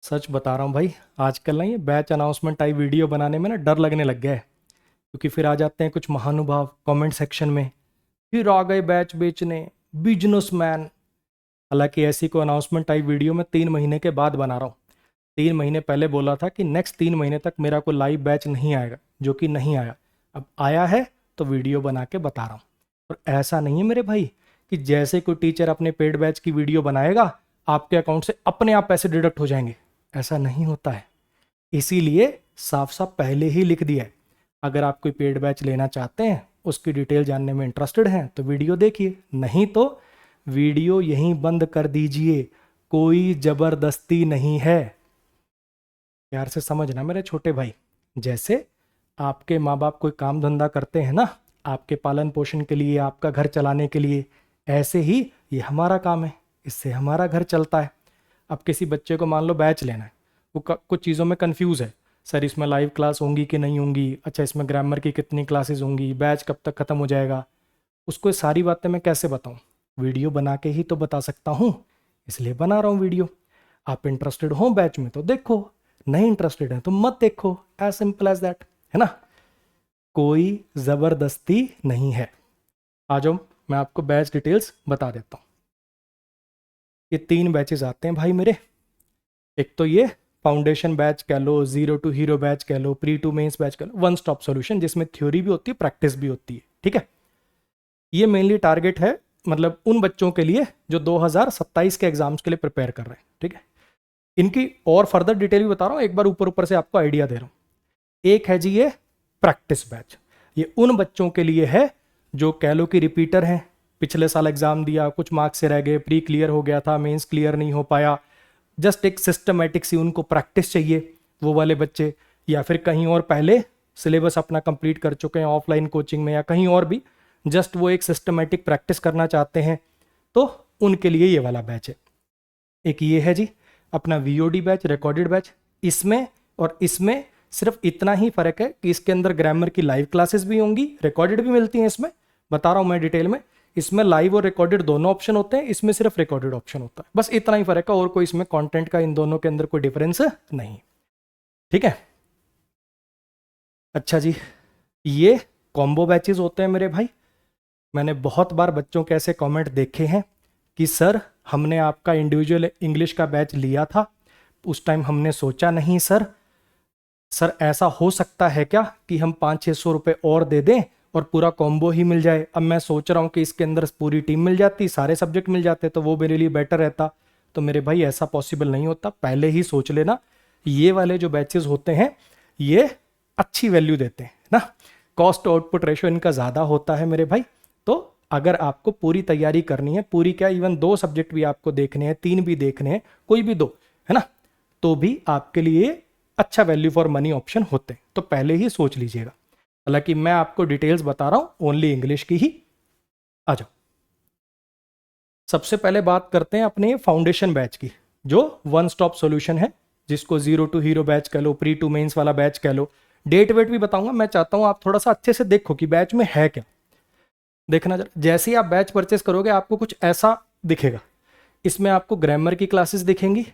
सच बता रहा हूँ भाई। आजकल ना ये बैच अनाउंसमेंट टाइप वीडियो बनाने में ना डर लगने लग गया है, क्योंकि फिर आ जाते हैं कुछ महानुभाव कमेंट सेक्शन में, फिर आ गए बैच बेचने, बिजनेसमैन। हालांकि ऐसी को अनाउंसमेंट टाइप वीडियो मैं 3 महीने के बाद बना रहा हूँ। 3 महीने पहले बोला था कि नेक्स्ट 3 महीने तक मेरा कोई लाइव बैच नहीं आएगा, जो कि नहीं आया। अब आया है तो वीडियो बना के बता रहा हूँ। और ऐसा नहीं है मेरे भाई कि जैसे कोई टीचर अपने पेड बैच की वीडियो बनाएगा आपके अकाउंट से अपने आप पैसे डिडक्ट हो जाएंगे। ऐसा नहीं होता है। इसीलिए साफ साफ पहले ही लिख दिया है, अगर आप कोई पेड बैच लेना चाहते हैं, उसकी डिटेल जानने में इंटरेस्टेड हैं तो वीडियो देखिए, नहीं तो वीडियो यहीं बंद कर दीजिए। कोई जबरदस्ती नहीं है। प्यार से समझना मेरे छोटे भाई। जैसे आपके माँ बाप कोई काम धंधा करते हैं ना, आपके पालन पोषण के लिए, आपका घर चलाने के लिए, ऐसे ही ये हमारा काम है, इससे हमारा घर चलता है। अब किसी बच्चे को मान लो बैच लेना है, वो कुछ चीज़ों में कंफ्यूज है। सर इसमें लाइव क्लास होंगी कि नहीं होंगी, अच्छा इसमें ग्रामर की कितनी क्लासेस होंगी, बैच कब तक ख़त्म हो जाएगा। उसको ये सारी बातें मैं कैसे बताऊँ? वीडियो बना के ही तो बता सकता हूँ, इसलिए बना रहा हूँ वीडियो। आप इंटरेस्टेड हो बैच में तो देखो, नहीं इंटरेस्टेड है तो मत देखो। एज सिंपल एज दैट, है ना। कोई ज़बरदस्ती नहीं है। आ जाओ, मैं आपको बैच डिटेल्स बता देता हूँ। ये 3 बैचेस आते हैं भाई मेरे। एक तो ये फाउंडेशन बैच कह लो, जीरो टू हीरो बैच कह लो, प्री टू मेंस बैच कह लो, वन स्टॉप सॉल्यूशन, जिसमें थ्योरी भी होती है, प्रैक्टिस भी होती है। ठीक है। ये मेनली टारगेट है, मतलब उन बच्चों के लिए जो 2027 के एग्जाम्स के लिए प्रिपेयर कर रहे हैं। ठीक है। इनकी और फर्दर डिटेल भी बता रहा हूँ, एक बार ऊपर ऊपर से आपको आइडिया दे रहा हूँ। एक है जी ये प्रैक्टिस बैच। ये उन बच्चों के लिए है जो कह लो कि रिपीटर हैं, पिछले साल एग्जाम दिया, कुछ मार्क्स से रह गए, प्री क्लियर हो गया था, मेंस क्लियर नहीं हो पाया, जस्ट एक सिस्टमेटिक सी उनको प्रैक्टिस चाहिए, वो वाले बच्चे। या फिर कहीं और पहले सिलेबस अपना कंप्लीट कर चुके हैं ऑफलाइन कोचिंग में या कहीं और भी, जस्ट वो एक सिस्टमेटिक प्रैक्टिस करना चाहते हैं, तो उनके लिए ये वाला बैच है। एक ये है जी अपना वीओडी बैच, रिकॉर्डेड बैच। इसमें और इसमें सिर्फ इतना ही फर्क है कि इसके अंदर ग्रामर की लाइव क्लासेस भी होंगी, रिकॉर्डेड भी मिलती हैं। इसमें बता रहा हूं मैं डिटेल में, इसमें लाइव और रिकॉर्डेड दोनों ऑप्शन होते हैं, इसमें सिर्फ रिकॉर्डेड ऑप्शन होता है। बस इतना ही फर्क है, और कोई इसमें कंटेंट का इन दोनों के अंदर कोई डिफरेंस नहीं। ठीक है। अच्छा जी, ये कॉम्बो बैचेस होते हैं मेरे भाई। मैंने बहुत बार बच्चों के ऐसे कमेंट देखे हैं कि सर हमने आपका इंडिविजुअल इंग्लिश का बैच लिया था, उस टाइम हमने सोचा नहीं सर ऐसा हो सकता है क्या कि हम 500-600 रुपये और दे दें और पूरा कॉम्बो ही मिल जाए। अब मैं सोच रहा हूँ कि इसके अंदर पूरी टीम मिल जाती, सारे सब्जेक्ट मिल जाते, तो वो मेरे लिए बेटर रहता। तो मेरे भाई ऐसा पॉसिबल नहीं होता, पहले ही सोच लेना। ये वाले जो बैचेस होते हैं ये अच्छी वैल्यू देते हैं ना, कॉस्ट आउटपुट रेशो इनका ज़्यादा होता है मेरे भाई। तो अगर आपको पूरी तैयारी करनी है, पूरी क्या, इवन 2 सब्जेक्ट भी आपको देखने हैं, 3 भी देखने हैं, कोई भी 2, है ना, तो भी आपके लिए अच्छा वैल्यू फॉर मनी ऑप्शन होते हैं। तो पहले ही सोच लीजिएगा। हालांकि मैं आपको डिटेल्स बता रहा हूं ओनली इंग्लिश की ही। आ जाओ, सबसे पहले बात करते हैं अपने फाउंडेशन बैच की, जो वन स्टॉप सॉल्यूशन है, जिसको जीरो टू हीरो बैच कह लो, प्री टू मेंस वाला बैच कह लो। डेट वेट भी बताऊंगा। मैं चाहता हूं आप थोड़ा सा अच्छे से देखो कि बैच में है क्या। देखना जरा, जैसे ही आप बैच परचेस करोगे आपको कुछ ऐसा दिखेगा। इसमें आपको ग्रामर की क्लासेस दिखेंगी,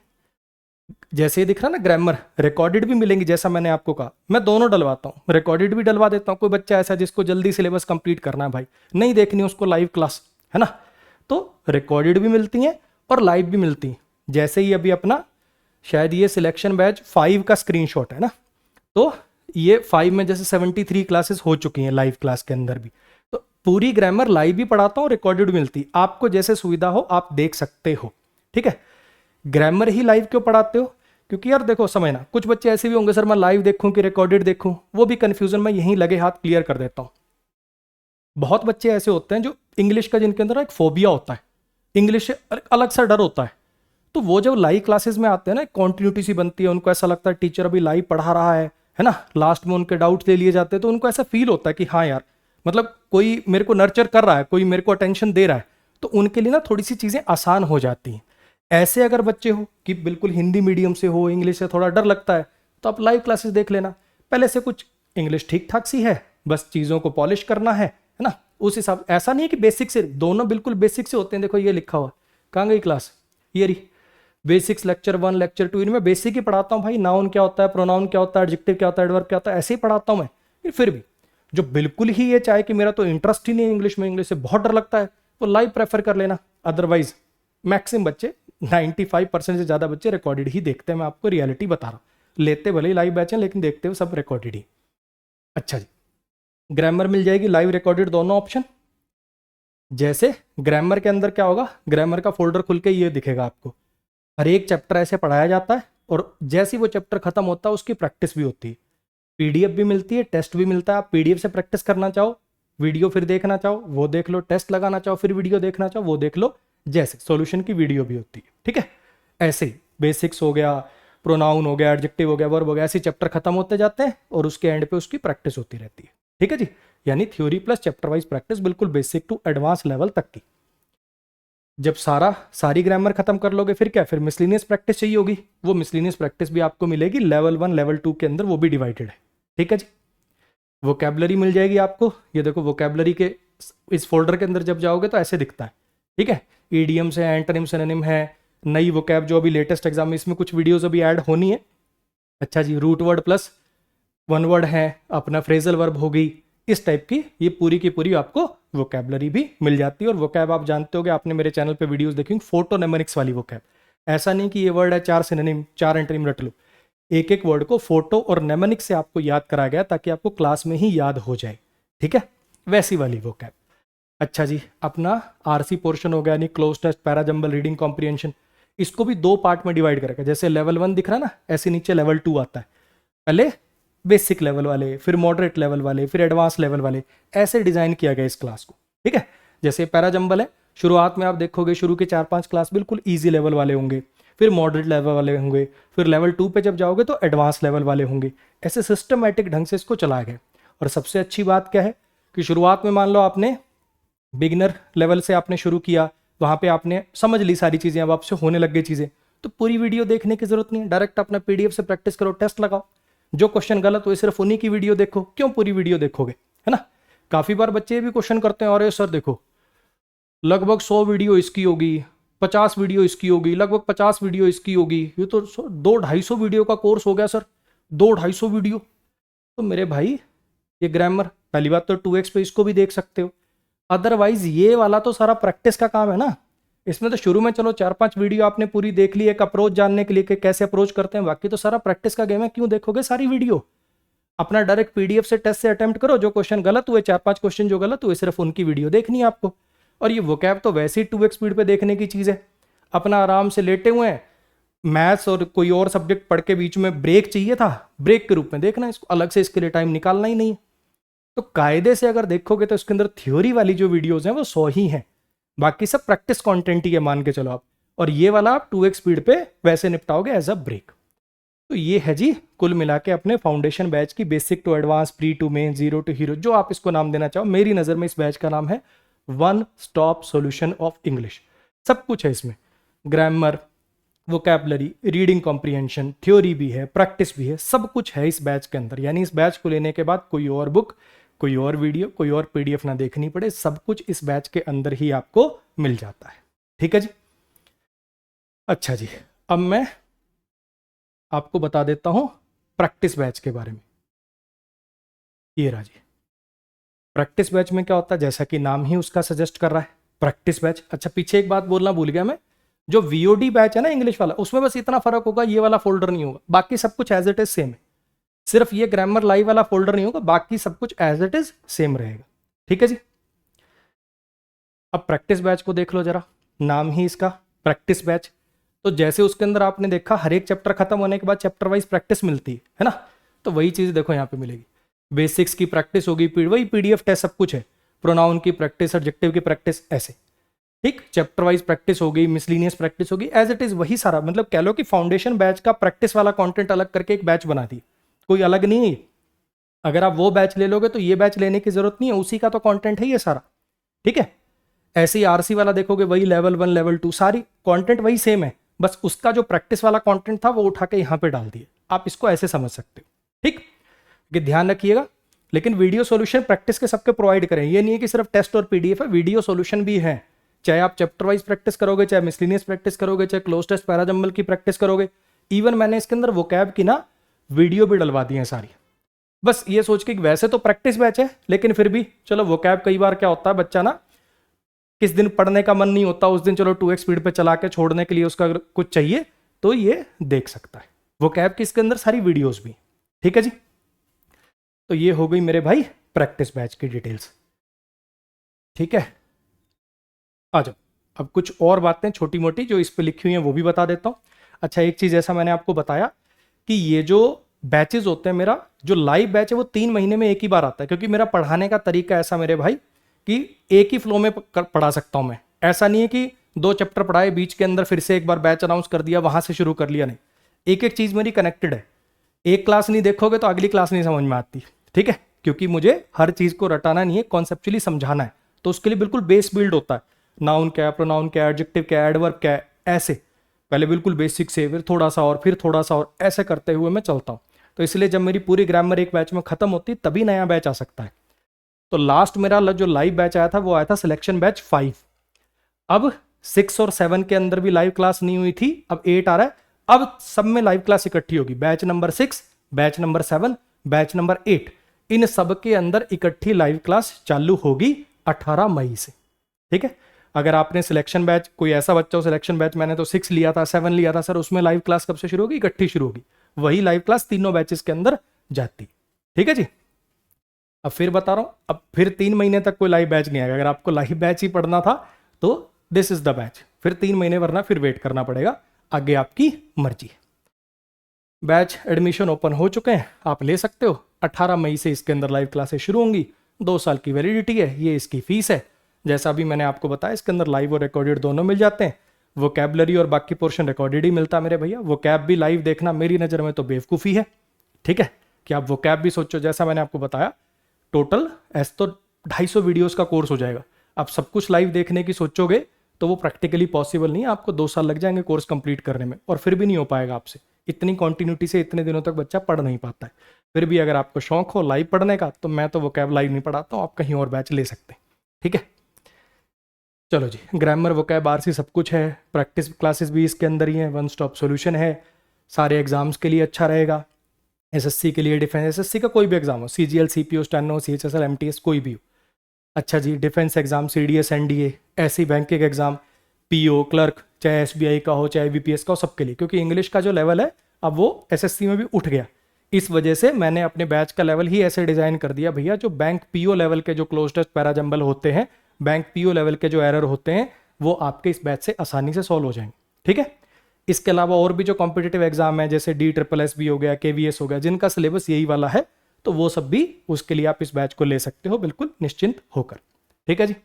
जैसे ही दिख रहा ना ग्रामर, रिकॉर्डेड भी मिलेंगी। जैसा मैंने आपको कहा, मैं दोनों डलवाता हूँ, रिकॉर्डेड भी डलवा देता हूँ। कोई बच्चा ऐसा जिसको जल्दी सिलेबस कंप्लीट करना है भाई, नहीं देखनी उसको लाइव क्लास, है ना, तो रिकॉर्डेड भी मिलती हैं और लाइव भी मिलती हैं। जैसे ही अभी अपना शायद ये सिलेक्शन बैच 5 का स्क्रीनशॉट है ना, तो ये 5 में जैसे 73 क्लासेस हो चुकी हैं लाइव क्लास के अंदर भी। तो पूरी ग्रामर लाइव भी पढ़ाता हूँ, रिकॉर्डेड भी मिलती, आपको जैसे सुविधा हो आप देख सकते हो। ठीक है। ग्रामर ही लाइव क्यों पढ़ाते हो? क्योंकि यार देखो, समझना, कुछ बच्चे ऐसे भी होंगे सर मैं लाइव देखूं कि रिकॉर्डेड देखूं, वो भी कंफ्यूजन मैं यहीं लगे हाथ क्लियर कर देता हूं। बहुत बच्चे ऐसे होते हैं जो इंग्लिश का, जिनके अंदर एक फोबिया होता है, इंग्लिश से अलग सा डर होता है, तो वो जब लाइव क्लासेस में आते हैं ना, कॉन्टिन्यूटी सी बनती है, उनको ऐसा लगता है टीचर अभी लाइव पढ़ा रहा है ना, लास्ट में उनके डाउट ले लिए जाते हैं, तो उनको ऐसा फील होता है कि हाँ यार, मतलब कोई मेरे को नर्चर कर रहा है, कोई मेरे को अटेंशन दे रहा है, तो उनके लिए ना थोड़ी सी चीज़ें आसान हो जाती हैं। ऐसे अगर बच्चे हो कि बिल्कुल हिंदी मीडियम से हो, इंग्लिश से थोड़ा डर लगता है, तो आप लाइव क्लासेस देख लेना। पहले से कुछ इंग्लिश ठीक ठाक सी है, बस चीज़ों को पॉलिश करना है ना, उस हिसाब। ऐसा नहीं है कि बेसिक से, दोनों बिल्कुल बेसिक से होते हैं। देखो ये लिखा हुआ, कहाँ गई क्लास, ये रही, बेसिक्स लेक्चर 1 लेक्चर 2 इनमें बेसिक ही पढ़ाता हूँ भाई, नाउन क्या होता है, प्रोनाउन क्या होता है, एडजेक्टिव क्या होता है, एडवर्ब क्या होता है, ऐसे ही पढ़ाता हूँ मैं। फिर भी जो बिल्कुल ही ये चाहे कि मेरा तो इंटरेस्ट ही नहीं है इंग्लिश में, इंग्लिश से बहुत डर लगता है, वो लाइव प्रेफर कर लेना। अदरवाइज मैक्सिमम बच्चे 95% से ज़्यादा बच्चे रिकॉर्डेड ही देखते हैं, मैं आपको रियलिटी बता रहा हूँ। लेते भले ही लाइव बैच हैं लेकिन देखते हुए सब रिकॉर्डेड ही। अच्छा जी, ग्रामर मिल जाएगी लाइव रिकॉर्डेड दोनों ऑप्शन। जैसे ग्रामर के अंदर क्या होगा, ग्रामर का फोल्डर खुल के ये दिखेगा आपको, हर एक चैप्टर ऐसे पढ़ाया जाता है और जैसे ही वो चैप्टर खत्म होता है उसकी प्रैक्टिस भी होती है, पीडीएफ भी मिलती है, टेस्ट भी मिलता है। आप पीडीएफ से प्रैक्टिस करना चाहो, वीडियो फिर देखना चाहो वो देख लो, टेस्ट लगाना चाहो फिर वीडियो देखना चाहो वो देख लो, जैसे सॉल्यूशन की वीडियो भी होती है। ठीक है, ऐसे ही बेसिक्स हो गया, प्रोनाउन हो गया, एडजेक्टिव हो गया, वर्ब हो गया, ऐसे चैप्टर खत्म होते जाते हैं और उसके एंड पे उसकी प्रैक्टिस होती रहती है। ठीक है जी, यानी theory plus chapter wise practice, बिल्कुल बेसिक टू एडवांस लेवल तक की। जब सारी ग्रामर खत्म कर लोगे फिर क्या, फिर मिसलिनियस प्रैक्टिस चाहिए होगी, वो मिसलिनियस प्रैक्टिस भी आपको मिलेगी लेवल 1 लेवल 2 के अंदर, वो भी डिवाइडेड है। ठीक है जी, वोकैबलरी मिल जाएगी आपको, ये देखो वोकैबलरी के इस फोल्डर के अंदर जब जाओगे तो ऐसे दिखता है। ठीक है, ईडीएम्स है, एंटोनिम सिनोनिम है, नई वोकैब जो अभी लेटेस्ट एग्जाम में, इसमें कुछ वीडियोस अभी ऐड होनी है। अच्छा जी, root word plus one word है, अपना फ्रेजल वर्ब हो गई, इस टाइप की ये पूरी की पूरी आपको वोकैबलरी भी मिल जाती है। और वोकैब आप जानते होगे, आपने मेरे चैनल पे वीडियोस देखी, फोटोनेमोनिक्स वाली वोकैब। ऐसा नहीं कि ये वर्ड है 4 सिनोनिम 4 एंटोनिम रट लो, एक एक वर्ड को फोटो और नेमोनिक से आपको याद कराया गया ताकि आपको क्लास में ही याद हो जाए। ठीक है, वैसी वाली वोकैब। अच्छा जी, अपना आरसी पोर्शन हो गया, यानी cloze test, parajumble, reading comprehension, इसको भी 2 पार्ट में डिवाइड करेगा। जैसे लेवल 1 दिख रहा है ना, ऐसे नीचे लेवल 2 आता है, पहले बेसिक लेवल वाले, फिर मॉडरेट लेवल वाले, फिर एडवांस लेवल वाले, ऐसे डिजाइन किया गया इस क्लास को। ठीक है, जैसे पैराजंबल है, शुरुआत में आप देखोगे शुरू के 4-5 क्लास बिल्कुल ईजी लेवल वाले होंगे, फिर मॉडरेट लेवल वाले होंगे, फिर लेवल 2 पे जब जाओगे तो एडवांस लेवल वाले होंगे। ऐसे सिस्टमैटिक ढंग से इसको चलाया गया। और सबसे अच्छी बात क्या है कि शुरुआत में मान लो आपने बिगिनर लेवल से आपने शुरू किया, वहाँ पे आपने समझ ली सारी चीज़ें, अब आपसे होने लग गई चीज़ें, तो पूरी वीडियो देखने की जरूरत नहीं है, डायरेक्ट अपना पीडीएफ से प्रैक्टिस करो, टेस्ट लगाओ, जो क्वेश्चन गलत हुए सिर्फ उन्हीं की वीडियो देखो। क्यों पूरी वीडियो देखोगे, है ना। काफ़ी बार बच्चे भी क्वेश्चन करते हैं, और सर देखो लगभग 100 वीडियो इसकी होगी, 50 वीडियो इसकी होगी, लगभग 50 वीडियो इसकी होगी, ये तो 200-250 वीडियो का कोर्स हो गया सर, 200-250 वीडियो। तो मेरे भाई ये ग्रामर, पहली बात तो 2x पे इसको भी देख सकते हो, अदरवाइज ये वाला तो सारा प्रैक्टिस का काम है ना। इसमें तो शुरू में चलो 4-5 वीडियो आपने पूरी देख ली एक अप्रोच जानने के लिए कि कैसे अप्रोच करते हैं, बाकी तो सारा प्रैक्टिस का गेम है। क्यों देखोगे सारी वीडियो, अपना डायरेक्ट पीडीएफ से टेस्ट से अटेम्प्ट करो, जो क्वेश्चन गलत हुए 4-5 क्वेश्चन जो गलत हुए सिर्फ उनकी वीडियो देखनी है आपको। और ये वोकैब तो वैसे ही 2x स्पीड पे देखने की चीज़ है, अपना आराम से लेटे हुए हैं, मैथ्स और कोई और सब्जेक्ट पढ़ के बीच में ब्रेक चाहिए था, ब्रेक के रूप में देखना है इसको, अलग से इसके लिए टाइम निकालना ही नहीं है। तो कायदे से अगर देखोगे तो इसके अंदर थ्योरी वाली जो वीडियोस हैं वो 100 ही हैं, बाकी सब प्रैक्टिस कंटेंट ही है मान के चलो आप। और ये वाला आप 2x स्पीड पे वैसे निपटाओगे एज अ ब्रेक। तो ये है जी कुल मिला के अपने फाउंडेशन बैच की basic to advance, pre to main, zero to hero, जो आप इसको नाम देना चाहो। मेरी नज़र में इस बैच का नाम है one stop solution of English. सब कुछ है इसमें, grammar, vocabulary, reading comprehension, theory भी है, प्रैक्टिस भी है, सब कुछ है इस बैच के अंदर। यानी इस बैच को लेने के बाद कोई और बुक, कोई और वीडियो, कोई और पीडीएफ ना देखनी पड़े, सब कुछ इस बैच के अंदर ही आपको मिल जाता है। ठीक है जी। अच्छा जी, अब मैं आपको बता देता हूं प्रैक्टिस बैच के बारे में। ये रहा जी, प्रैक्टिस बैच में क्या होता है, जैसा कि नाम ही उसका सजेस्ट कर रहा है, प्रैक्टिस बैच। अच्छा, पीछे एक बात बोलना भूल गया मैं, जो वीओडी बैच है ना इंग्लिश वाला, उसमें बस इतना फर्क होगा, ये वाला फोल्डर नहीं होगा, बाकी सब कुछ एज इट इज सेम है। सिर्फ ये ग्रामर लाइव वाला फोल्डर नहीं होगा, बाकी सब कुछ एज इट इज सेम रहेगा। ठीक है जी। अब प्रैक्टिस बैच को देख लो जरा, नाम ही इसका प्रैक्टिस बैच। तो जैसे उसके अंदर आपने देखा हर एक चैप्टर खत्म होने के बाद चैप्टर वाइज प्रैक्टिस मिलती है ना, तो वही चीज़ देखो यहाँ पे मिलेगी। बेसिक्स की प्रैक्टिस होगी, वही पीडीएफ टेस्ट सब कुछ है, प्रोनाउन की प्रैक्टिस, एडजेक्टिव की प्रैक्टिस, ऐसे ठीक चैप्टर वाइज प्रैक्टिस होगी, मिसलिनियस प्रैक्टिस होगी, एज इट इज वही सारा। मतलब कह लो कि फाउंडेशन बैच का प्रैक्टिस वाला कंटेंट अलग करके एक बैच बना दी, कोई अलग नहीं है। अगर आप वो बैच ले लोगे तो ये बैच लेने की जरूरत नहीं है, उसी का तो कंटेंट है ये सारा। ठीक है, ऐसे ही आरसी वाला देखोगे, वही लेवल 1 लेवल 2 सारी कंटेंट वही सेम है, बस उसका जो प्रैक्टिस वाला कंटेंट था वो उठा के यहाँ पे डाल दिए। आप इसको ऐसे समझ सकते हो। ठीक, ये ध्यान रखिएगा। लेकिन वीडियो सॉल्यूशन प्रैक्टिस के सबके प्रोवाइड करें, ये नहीं है कि सिर्फ टेस्ट और पीडीएफ है, वीडियो सॉल्यूशन भी है चाहे आप चैप्टर वाइज प्रैक्टिस करोगे, चाहे मिसलिनियस प्रैक्टिस करोगे, चाहे क्लोज टेस्ट पैराजंबल की प्रैक्टिस करोगे, इवन मैंने इसके अंदर वोकैब की ना वीडियो भी डलवा दी है सारी। बस ये सोच के कि वैसे तो प्रैक्टिस बैच है, लेकिन फिर भी चलो वोकैब, कई बार क्या होता है बच्चा ना किस दिन पढ़ने का मन नहीं होता, उस दिन चलो 2x स्पीड पे चला के छोड़ने के लिए उसका अगर कुछ चाहिए तो ये देख सकता है। वोकैब की इसके अंदर सारी वीडियोस भी, ठीक है जी। तो ये हो गई मेरे भाई प्रैक्टिस बैच की डिटेल्स, ठीक है। आ जाओ, अब कुछ और बातें छोटी मोटी जो इस पे लिखी हुई हैं वो भी बता देता हूँ। अच्छा, एक चीज़ ऐसा मैंने आपको बताया कि ये जो बैचेज होते हैं, मेरा जो लाइव बैच है वो 3 महीने में एक ही बार आता है, क्योंकि मेरा पढ़ाने का तरीका ऐसा मेरे भाई कि एक ही फ्लो में पढ़ा सकता हूँ मैं। ऐसा नहीं है कि 2 चैप्टर पढ़ाए, बीच के अंदर फिर से एक बार बैच अनाउंस कर दिया, वहां से शुरू कर लिया, नहीं। एक एक चीज़ मेरी कनेक्टेड है। एक क्लास नहीं देखोगे तो अगली क्लास नहीं समझ में आती, ठीक है, क्योंकि मुझे हर चीज़ को रटाना नहीं है, कॉन्सेप्चुअली समझाना है। तो उसके लिए बिल्कुल बेस बिल्ड होता है, नाउन क्या, प्रोनाउन क्या, एडजेक्टिव क्या, एडवर्ब क्या, ऐसे पहले बिल्कुल बेसिक से, फिर थोड़ा सा और, फिर थोड़ा सा और, ऐसे करते हुए मैं चलता हूँ। तो इसलिए जब मेरी पूरी ग्रामर एक बैच में खत्म होती तभी नया बैच आ सकता है। तो लास्ट मेरा जो लाइव बैच आया था वो आया था सिलेक्शन बैच 5। अब 6 और 7 के अंदर भी लाइव क्लास नहीं हुई थी, अब 8 आ रहा है। अब सब में लाइव क्लास इकट्ठी होगी, batch number 6, batch number 7, batch number 8, इन सब के अंदर इकट्ठी लाइव क्लास चालू होगी 18 मई से, ठीक है। अगर आपने सिलेक्शन बैच, कोई ऐसा बच्चा हो सिलेक्शन बैच मैंने तो 6 लिया था, 7 लिया था सर, उसमें लाइव क्लास कब से शुरू होगी? इकट्ठी शुरू होगी। वही लाइव क्लास तीनों बैचेस के अंदर जाती, ठीक है जी। अब फिर बता रहा हूं, अब फिर 3 महीने तक कोई लाइव बैच नहीं आएगा। अगर आपको लाइव बैच ही पढ़ना था तो दिस इज द बैच, फिर 3 महीने, वरना फिर वेट करना पड़ेगा, आगे आपकी मर्जी है। बैच एडमिशन ओपन हो चुके हैं, आप ले सकते हो। 18 मई से इसके अंदर लाइव क्लासेस शुरू होंगी, 2 साल की वैलिडिटी है, ये इसकी फीस है। जैसा भी मैंने आपको बताया, इसके अंदर लाइव और रिकॉर्डेड दोनों मिल जाते हैं। वोकैबलरी और बाकी पोर्शन रिकॉर्डेड ही मिलता है मेरे भैया। वोकैब भी लाइव देखना मेरी नज़र में तो बेवकूफ़ी है, ठीक है, कि आप वोकैब भी सोचो। जैसा मैंने आपको बताया, टोटल ऐसे तो 250 वीडियोस का कोर्स हो जाएगा। आप सब कुछ लाइव देखने की सोचोगे तो वो प्रैक्टिकली पॉसिबल नहीं है, आपको 2 साल लग जाएंगे कोर्स कंप्लीट करने में, और फिर भी नहीं हो पाएगा आपसे। इतनी कॉन्टिन्यूटी से इतने दिनों तक बच्चा पढ़ नहीं पाता है। फिर भी अगर आपको शौक हो लाइव पढ़ने का, तो मैं तो वोकैब लाइव नहीं पढ़ाता हूँ, आप कहीं और बैच ले सकते हैं, ठीक है। चलो जी, ग्रामर, वोकैब, आरसी सब कुछ है। प्रैक्टिस क्लासेस भी इसके अंदर ही है, वन स्टॉप सॉल्यूशन है। सारे एग्जाम्स के लिए अच्छा रहेगा, एसएससी के लिए, डिफेंस एसएससी का कोई भी एग्जाम हो, CGL, CPO, steno, CHSL, MTS, कोई भी हो। अच्छा जी, डिफेंस एग्जाम, सीडीएस, एनडीए, ऐसी बैंकिंग एग्जाम, पीओ, क्लर्क, चाहे एसबीआई का हो, चाहे बीपीएस का हो, सबके लिए। क्योंकि इंग्लिश का जो लेवल है अब वो एसएससी में भी उठ गया, इस वजह से मैंने अपने बैच का लेवल ही ऐसे डिजाइन कर दिया भैया, जो बैंक पीओ लेवल के जो क्लोज टेस्ट पैराजंबल होते हैं, बैंक पीओ लेवल के जो एरर होते हैं, वो आपके इस बैच से आसानी से सॉल्व हो जाएंगे, ठीक है। इसके अलावा और भी जो कॉम्पिटिटिव एग्जाम है, जैसे DSSS भी हो गया, KVS हो गया, जिनका सिलेबस यही वाला है, तो वो सब भी, उसके लिए आप इस बैच को ले सकते हो बिल्कुल निश्चिंत होकर, ठीक है जी।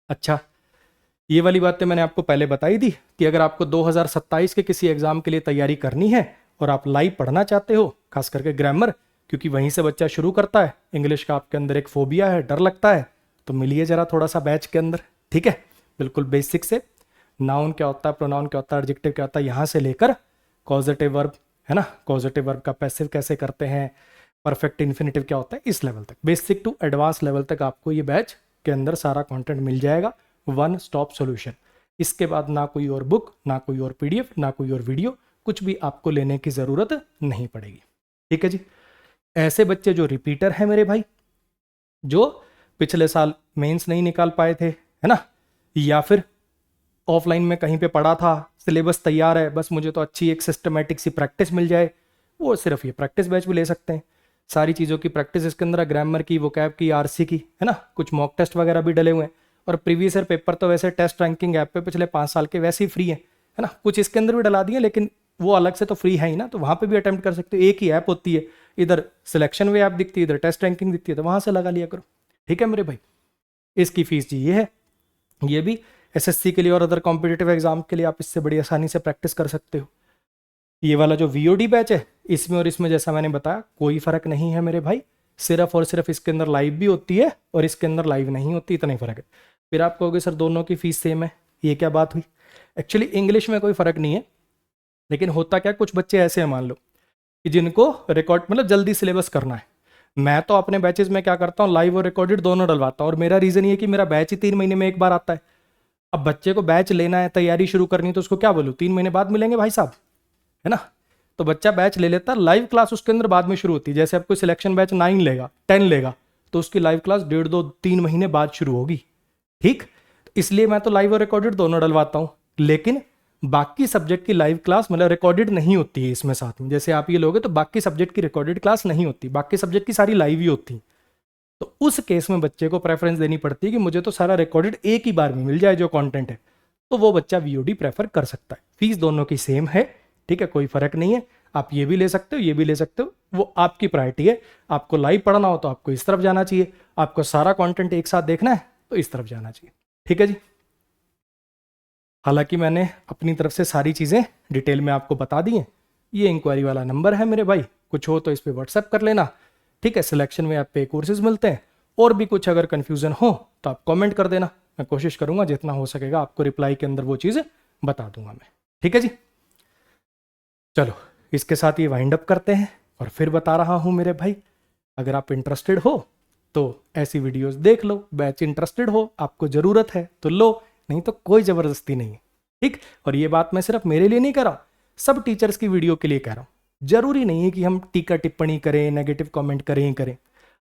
अच्छा, ये वाली बातें मैंने आपको पहले बताई थी कि अगर आपको 2027 के किसी एग्जाम के लिए तैयारी करनी है और आप लाइव पढ़ना चाहते हो, खास करके ग्रामर, क्योंकि वहीं से बच्चा शुरू करता है, इंग्लिश का आपके अंदर एक फोबिया है, डर लगता है, तो मिलिए जरा थोड़ा सा बैच के अंदर, ठीक है। बिल्कुल बेसिक से, नाउन क्या होता है, प्रोनाउन क्या होता है, एडजेक्टिव क्या होता है, यहाँ से लेकर कॉजेटिव वर्ब, है ना, कॉजेटिव वर्ब का पैसिव कैसे करते हैं, परफेक्ट इन्फिनेटिव क्या होता है, इस लेवल तक, बेसिक टू एडवांस लेवल तक आपको ये बैच के अंदर सारा कंटेंट मिल जाएगा, वन स्टॉप सॉल्यूशन। इसके बाद ना कोई और बुक, ना कोई और पीडीएफ, ना कोई और वीडियो, कुछ भी आपको लेने की ज़रूरत नहीं पड़ेगी, ठीक है जी। ऐसे बच्चे जो रिपीटर हैं मेरे भाई, जो पिछले साल मेंस नहीं निकाल पाए थे, है ना, या फिर ऑफलाइन में कहीं पे पढ़ा था, सिलेबस तैयार है, बस मुझे तो अच्छी एक सिस्टमेटिक सी प्रैक्टिस मिल जाए, वो सिर्फ ये प्रैक्टिस बैच भी ले सकते हैं। सारी चीज़ों की प्रैक्टिस इसके अंदर, ग्रामर की, वोकैब की, आरसी की, है ना, कुछ मॉक टेस्ट वगैरह भी डले हुए हैं। और प्रीवियस ईयर पेपर तो वैसे टेस्ट रैंकिंग ऐप पे पिछले 5 साल के वैसे ही फ्री है ना, कुछ इसके अंदर भी डला दिए, लेकिन वो अलग से तो फ्री है ही ना, तो वहाँ पे भी अटेम्प्ट कर सकते हो। एक ही ऐप होती है, इधर सिलेक्शन वे ऐप दिखती है, इधर टेस्ट रैंकिंग दिखती है, तो वहाँ से लगा लिया करो, ठीक है मेरे भाई। इसकी फीस जी ये है, ये भी एसएससी के लिए और अदर कॉम्पिटिटिव एग्जाम के लिए आप इससे बड़ी आसानी से प्रैक्टिस कर सकते हो। ये वाला जो वीओडी बैच है, इसमें और इसमें जैसा मैंने बताया कोई फर्क नहीं है मेरे भाई, सिर्फ और सिर्फ इसके अंदर लाइव भी होती है और इसके अंदर लाइव नहीं होती, इतना ही फर्क है। फिर आप कहोगे सर दोनों की फीस सेम है, ये क्या बात हुई? एक्चुअली इंग्लिश में कोई फर्क नहीं है, लेकिन होता क्या, कुछ बच्चे ऐसे हैं मान लो कि जिनको रिकॉर्ड मतलब जल्दी सिलेबस करना है। मैं तो अपने बैचेस में क्या करता हूँ, लाइव और रिकॉर्डेड दोनों डलवाता हूँ, और मेरा रीज़न ये कि मेरा बैच ही 3 महीने में एक बार आता है। अब बच्चे को बैच लेना है, तैयारी शुरू करनी है, तो उसको क्या बोलूँ, 3 महीने बाद मिलेंगे भाई साहब, है ना। तो बच्चा बैच ले लेता, लाइव क्लास उसके अंदर बाद में शुरू होती है। जैसे अब कोई सिलेक्शन बैच 9 लेगा, 10 लेगा, तो उसकी लाइव क्लास 1.5-2-3 महीने बाद शुरू होगी, ठीक। इसलिए मैं तो लाइव और रिकॉर्डेड दोनों डलवाता हूँ, लेकिन बाकी सब्जेक्ट की लाइव क्लास मतलब रिकॉर्डेड नहीं होती है इसमें साथ में। जैसे आप ये लोगे तो बाकी सब्जेक्ट की रिकॉर्डेड क्लास नहीं होती, बाकी सब्जेक्ट की सारी लाइव ही होती। तो उस केस में बच्चे को प्रेफरेंस देनी पड़ती है कि मुझे तो सारा रिकॉर्डेड एक ही बार में मिल जाए जो कंटेंट है, तो वो बच्चा वीओडी प्रेफर कर सकता है। फीस दोनों की सेम है, ठीक है, कोई फर्क नहीं है। आप ये भी ले सकते हो, ये भी ले सकते हो, वो आपकी प्रायोरिटी है। आपको लाइव पढ़ना हो तो आपको इस तरफ जाना चाहिए, आपको सारा कंटेंट एक साथ देखना है तो इस तरफ जाना चाहिए, ठीक है जी। हालांकि मैंने अपनी तरफ से सारी चीज़ें डिटेल में आपको बता दी हैं। ये इंक्वायरी वाला नंबर है मेरे भाई, कुछ हो तो इस पर व्हाट्सएप कर लेना, ठीक है। सिलेक्शन में आप पे कोर्सेज मिलते हैं, और भी कुछ अगर कन्फ्यूज़न हो तो आप कमेंट कर देना, मैं कोशिश करूंगा जितना हो सकेगा आपको रिप्लाई के अंदर वो चीज़ बता दूंगा मैं, ठीक है जी। चलो इसके साथ ये वाइंड अप करते हैं, और फिर बता रहा हूँ मेरे भाई, अगर आप इंटरेस्टेड हो तो ऐसी वीडियोस देख लो, बैच इंटरेस्टेड हो, आपको ज़रूरत है तो लो, नहीं तो कोई ज़बरदस्ती नहीं है, ठीक। और ये बात मैं सिर्फ मेरे लिए नहीं कर रहा हूँ, सब टीचर्स की वीडियो के लिए कह रहा हूँ। जरूरी नहीं है कि हम टीका टिप्पणी करें, नेगेटिव कमेंट करें ही करें।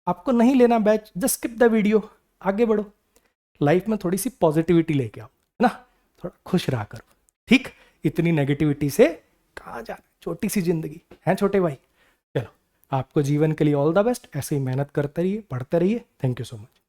आपको नहीं लेना batch, just skip the video, आगे बढ़ो, लाइफ में थोड़ी सी पॉजिटिविटी लेके आओ, है ना, थोड़ा खुश रहा करो, ठीक। इतनी नेगेटिविटी से कहाँ जा रहा है, छोटी सी जिंदगी है छोटे भाई। चलो, आपको जीवन के लिए ऑल द बेस्ट, ऐसे ही मेहनत करते रहिए, पढ़ते रहिए। Thank you so much.